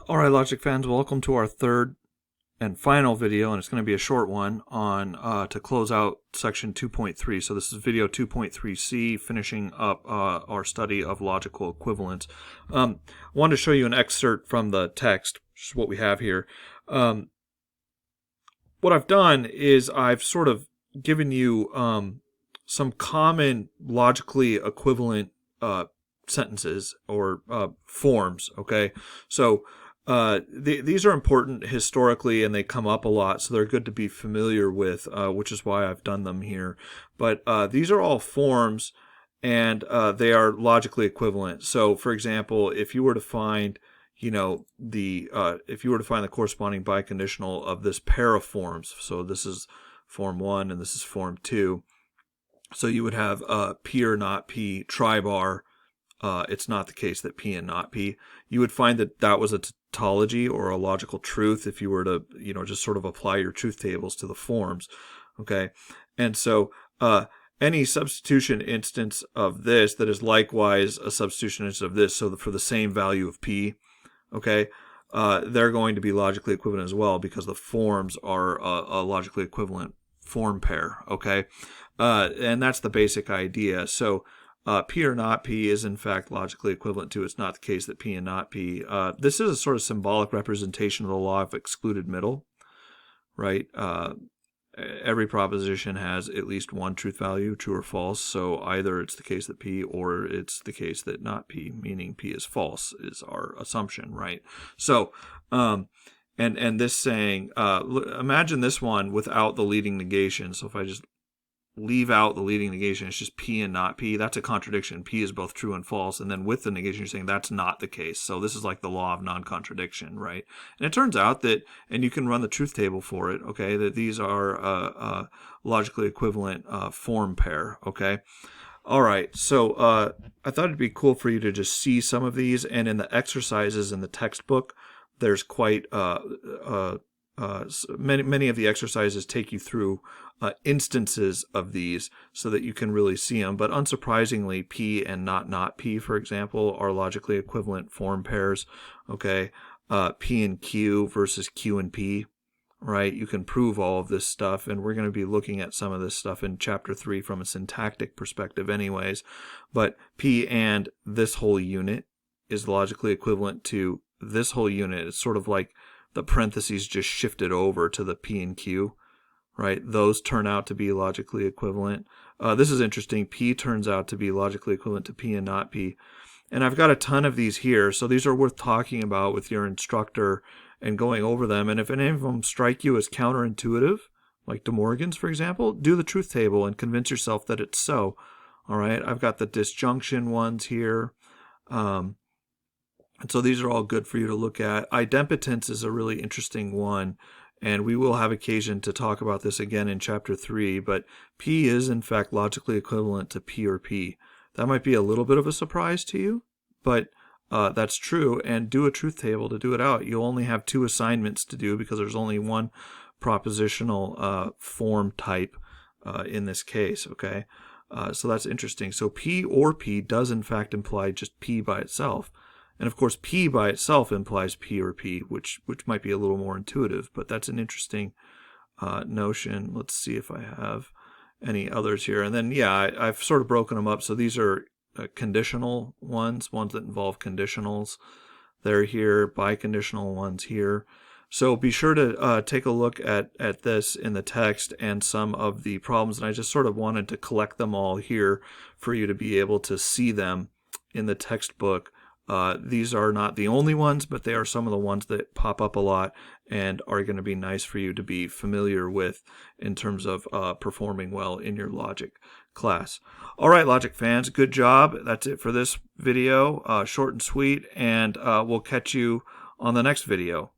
Alright, Logic fans, welcome to our third and final video, and it's going to be a short one on to close out section 2.3. So this is video 2.3c, finishing up our study of logical equivalence. I wanted to show you an excerpt from the text, which is what we have here. What I've done is I've sort of given you some common logically equivalent sentences or forms, okay? So these are important historically, and they come up a lot, so they're good to be familiar with, which is why I've done them here. But these are all forms, and they are logically equivalent. So, for example, if you were to find, if you were to find the corresponding biconditional of this pair of forms, so this is form 1 and this is form 2, so you would have P or not P, tri-bar. It's not the case that P and not P. You would find that that was a tautology or a logical truth if you were to, just sort of apply your truth tables to the forms, okay? And so any substitution instance of this that is likewise a substitution instance of this, so for the same value of P, okay, they're going to be logically equivalent as well because the forms are a logically equivalent form pair, okay? And that's the basic idea. So P or not P is in fact logically equivalent to it's not the case that P and not P. This is a sort of symbolic representation of the law of excluded middle, right? Every proposition has at least one truth value, true or false. So either it's the case that P or it's the case that not P, meaning P is false is our assumption, right? So, and this saying, imagine this one without the leading negation. So if I just leave out the leading negation, it's just P and not P. That's a contradiction. P is both true and false. And then with the negation, you're saying that's not the case. So this is like the law of non-contradiction, right? And it turns out that, and you can run the truth table for it, okay, that these are logically equivalent form pair, okay? All right, so I thought it'd be cool for you to just see some of these. And in the exercises in the textbook, there's quite many of the exercises take you through instances of these so that you can really see them. But unsurprisingly, P and not P, for example, are logically equivalent form pairs. Okay, P and Q versus Q and P, right? You can prove all of this stuff, and we're going to be looking at some of this stuff in Chapter 3 from a syntactic perspective anyways. But P and this whole unit is logically equivalent to this whole unit. It's sort of like the parentheses just shifted over to the P and Q, right? Those turn out to be logically equivalent. This is interesting. P turns out to be logically equivalent to P and not P. And I've got a ton of these here, so these are worth talking about with your instructor and going over them. And if any of them strike you as counterintuitive, like De Morgan's, for example, do the truth table and convince yourself that it's so. All right, I've got the disjunction ones here. And so these are all good for you to look at. Idempotence is a really interesting one, and we will have occasion to talk about this again in Chapter 3, but P is in fact logically equivalent to P or P. That might be a little bit of a surprise to you, but that's true, and do a truth table to do it out. You'll only have 2 assignments to do because there's only one propositional form type in this case, okay? So that's interesting. So P or P does in fact imply just P by itself. And of course, P by itself implies P or P, which might be a little more intuitive, but that's an interesting notion. Let's see if I have any others here. And then, yeah, I've sort of broken them up. So these are conditional ones that involve conditionals. They're here, biconditional ones here. So be sure to take a look at this in the text and some of the problems. And I just sort of wanted to collect them all here for you to be able to see them in the textbook. These are not the only ones, but they are some of the ones that pop up a lot and are going to be nice for you to be familiar with in terms of performing well in your logic class. All right, logic fans, good job. That's it for this video, short and sweet, and we'll catch you on the next video.